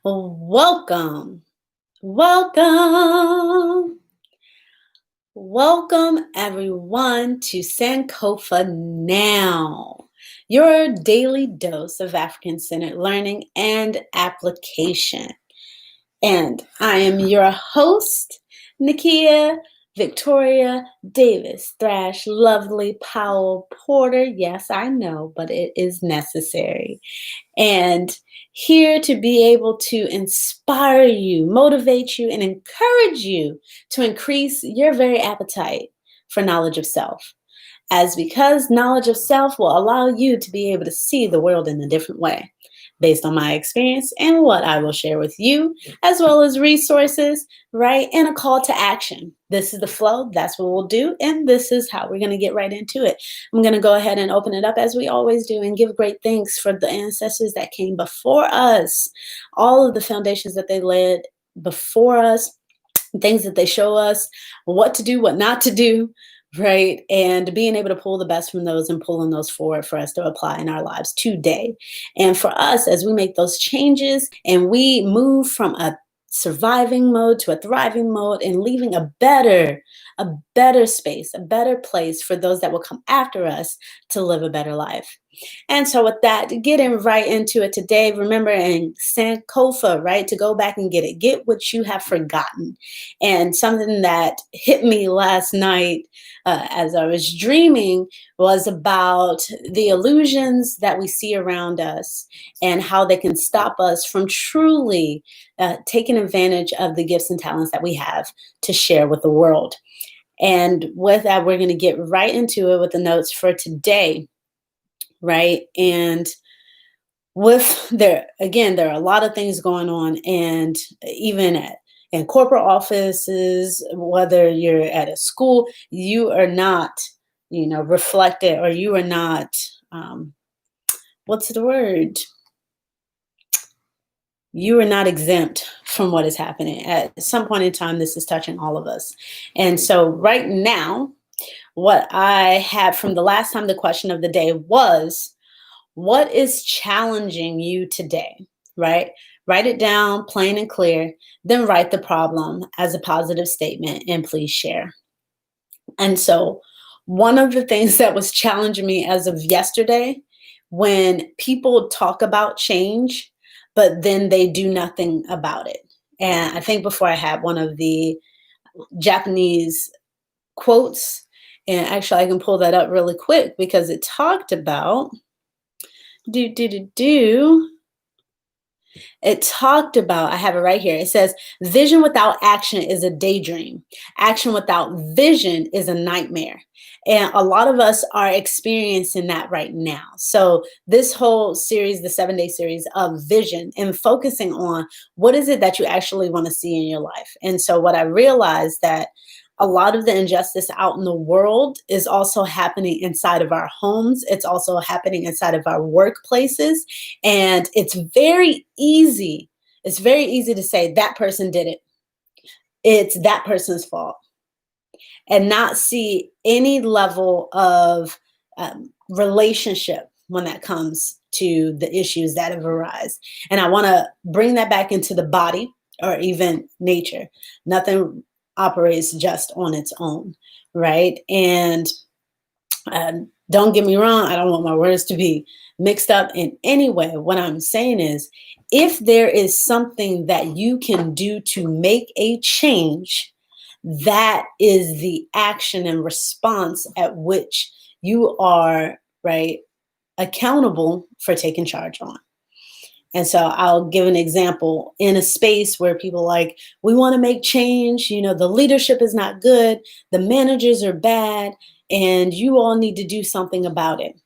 Welcome, welcome, welcome everyone to Sankofa Now, your daily dose of African centered learning and application. And I am your host, Nakia Victoria Davis-Thrash-Lovely-Powell-Porter. Yes, I know, but it is necessary. And here to be able to inspire you, motivate you, and encourage you to increase your very appetite for knowledge of self. As because knowledge of self will allow you to be able to see the world in a different way based on my experience and what I will share with you, as well as resources, right? And a call to action. This is the flow. That's what we'll do. And this is how we're going to get right into it. I'm going to go ahead and open it up as we always do and give great thanks for the ancestors that came before us, all of the foundations that they led before us, things that they show us, what to do, what not to do, right? And being able to pull the best from those and pulling those forward for us to apply in our lives today. And for us, as we make those changes and we move from a surviving mode to a thriving mode and leaving a better space, a better place for those that will come after us to live a better life. And so with that, getting right into it today, remember in Sankofa, right, to go back and get what you have forgotten. And something that hit me last night as I was dreaming was about the illusions that we see around us and how they can stop us from truly taking advantage of the gifts and talents that we have to share with the world. And with that, we're going to get right into it with the notes for today, right? And with there are a lot of things going on, and even in corporate offices, whether you're at a school, you are not, reflected, or you are not, what's the word? You are not exempt from what is happening. At some point in time, this is touching all of us. And so right now, what I had from the last time, the question of the day was, what is challenging you today, right? Write it down plain and clear, then write the problem as a positive statement and please share. And so, one of the things that was challenging me as of yesterday, when people talk about change, but then they do nothing about it. And I think before I had one of the Japanese quotes, and actually I can pull that up really quick because it talked about it talked about, I have it right here. It says, vision without action is a daydream. Action without vision is a nightmare. And a lot of us are experiencing that right now. So this whole series, the 7-day series of vision and focusing on what is it that you actually want to see in your life. And so what I realized that a lot of the injustice out in the world is also happening inside of our homes. It's also happening inside of our workplaces. And it's very easy. It's very easy to say that person did it. It's that person's fault. And not see any level of relationship when that comes to the issues that have arisen. And I want to bring that back into the body or even nature. Nothing operates just on its own, right? And don't get me wrong, I don't want my words to be mixed up in any way. What I'm saying is, if there is something that you can do to make a change, that is the action and response at which you are, right, accountable for taking charge on. And so I'll give an example in a space where people like, we want to make change. The leadership is not good. The managers are bad. And you all need to do something about it.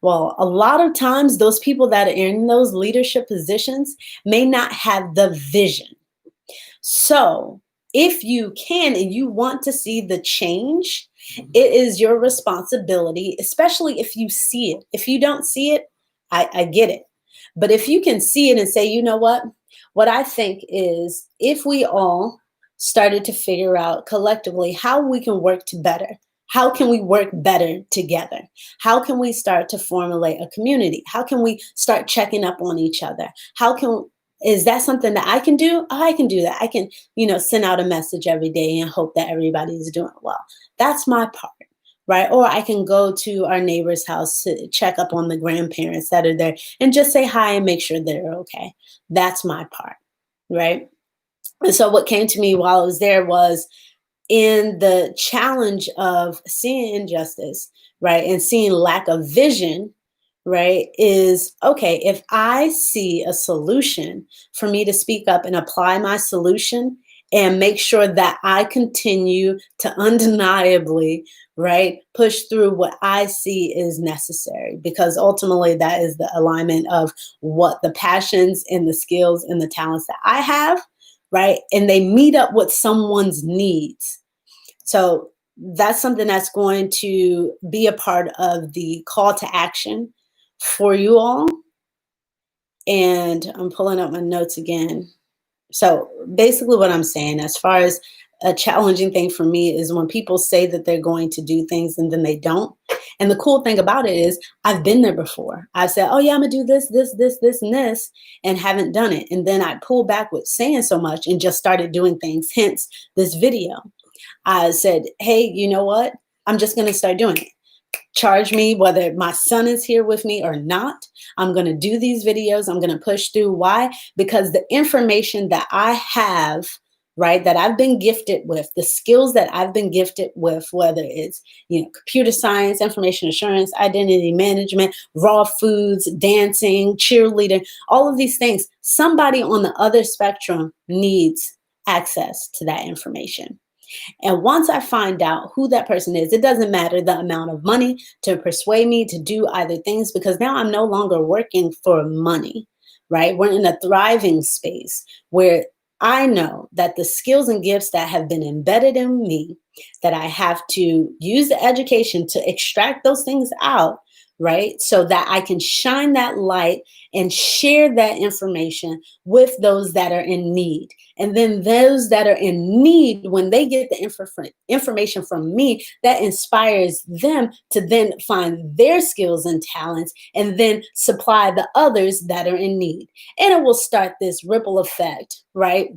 Well, a lot of times those people that are in those leadership positions may not have the vision. So if you can and you want to see the change, it is your responsibility, especially if you see it. If you don't see it, I get it. But if you can see it and say, you know what I think is, if we all started to figure out collectively how we can work to better, how can we work better together? How can we start to formulate a community? How can we start checking up on each other? Is that something that I can do? Oh, I can do that. I can, send out a message every day and hope that everybody is doing well. That's my part, right? Or I can go to our neighbor's house to check up on the grandparents that are there and just say hi and make sure they're okay. That's my part, right? And so what came to me while I was there was, in the challenge of seeing injustice, right, and seeing lack of vision, right, is okay, if I see a solution, for me to speak up and apply my solution and make sure that I continue to undeniably, right, push through what I see is necessary, because ultimately that is the alignment of what the passions and the skills and the talents that I have, right, and they meet up with someone's needs. So that's something that's going to be a part of the call to action for you all. And I'm pulling up my notes again. So basically, what I'm saying, as far as a challenging thing for me, is when people say that they're going to do things and then they don't. And the cool thing about it is, I've been there before. I've said, oh, yeah, I'm going to do this, and this, and haven't done it. And then I pulled back with saying so much and just started doing things, hence this video. I said, hey, you know what? I'm just going to start doing it. Charge me whether my son is here with me or not. I'm going to do these videos. I'm going to push through. Why? Because the information that I have, right, that I've been gifted with, the skills that I've been gifted with, whether it's, computer science, information assurance, identity management, raw foods, dancing, cheerleading, all of these things, somebody on the other spectrum needs access to that information. And once I find out who that person is, it doesn't matter the amount of money to persuade me to do either things, because now I'm no longer working for money, right? We're in a thriving space where I know that the skills and gifts that have been embedded in me, that I have to use the education to extract those things out, right? So that I can shine that light and share that information with those that are in need. And then those that are in need, when they get the information from me, that inspires them to then find their skills and talents and then supply the others that are in need. And it will start this ripple effect, right?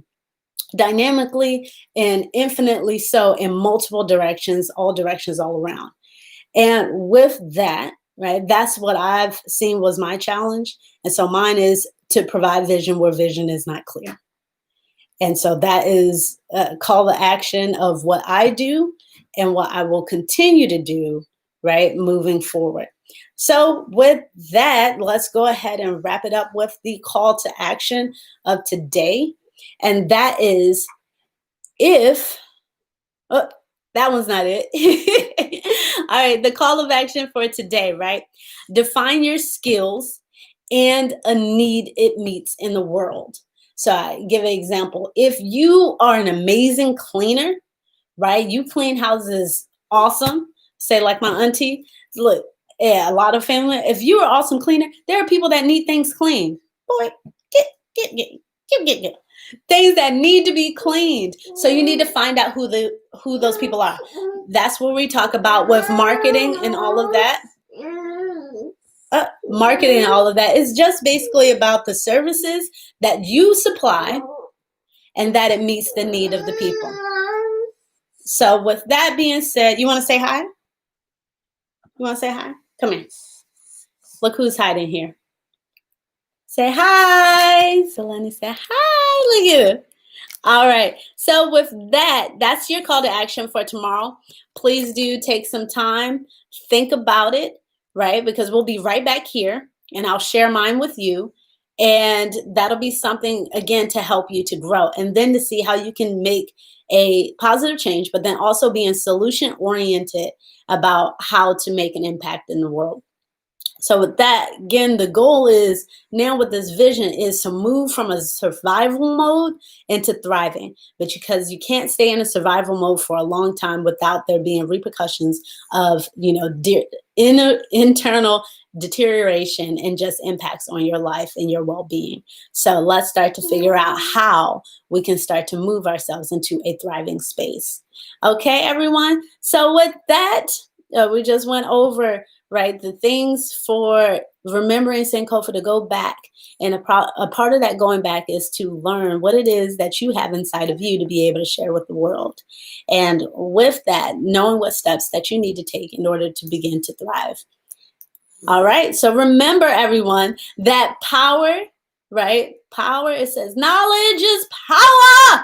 Dynamically and infinitely so, in multiple directions, all around. And with that, right, that's what I've seen was my challenge. And so mine is to provide vision where vision is not clear. And so that is a call to action of what I do and what I will continue to do, right, moving forward. So with that, let's go ahead and wrap it up with the call to action of today. And that is, if, oh, that one's not it. All right, the call of action for today, right? Define your skills and a need it meets in the world. So I give an example. If you are an amazing cleaner, right? You clean houses awesome. Say like my auntie, look, yeah, a lot of family. If you're an awesome cleaner, there are people that need things cleaned. Boy, get. Things that need to be cleaned. So you need to find out who those people are. That's what we talk about with marketing and all of that. Marketing and all of that is just basically about the services that you supply and that it meets the need of the people. So with that being said, you want to say hi? You want to say hi? Come here. Look who's hiding here. Say hi. Selene, say hi. Look at it. All right. So with that, that's your call to action for tomorrow. Please do take some time, think about it, right? Because we'll be right back here and I'll share mine with you. And that'll be something, again, to help you to grow and then to see how you can make a positive change, but then also being solution oriented about how to make an impact in the world. So with that, again, the goal is now with this vision is to move from a survival mode into thriving. But because you can't stay in a survival mode for a long time without there being repercussions of, internal deterioration and just impacts on your life and your well-being. So let's start to figure out how we can start to move ourselves into a thriving space. Okay, everyone. So with that, we just went over right? The things for remembering Sankofa to go back. And a part of that going back is to learn what it is that you have inside of you to be able to share with the world. And with that, knowing what steps that you need to take in order to begin to thrive. All right. So remember, everyone, that power, right? Power, it says knowledge is power,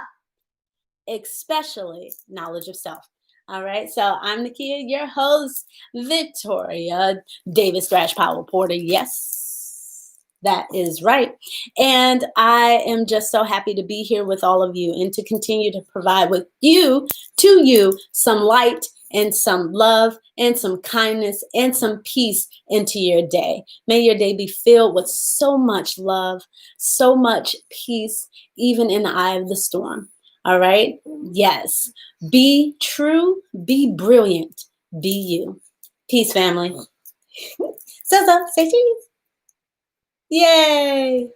especially knowledge of self. All right. So I'm Nakia, your host, Victoria Davis-Thrash-Powell-Porter. Yes, that is right. And I am just so happy to be here with all of you and to continue to provide with you, to you, some light and some love and some kindness and some peace into your day. May your day be filled with so much love, so much peace, even in the eye of the storm. All right. Yes. Be true. Be brilliant. Be you. Peace, family. So, say cheese. Yay.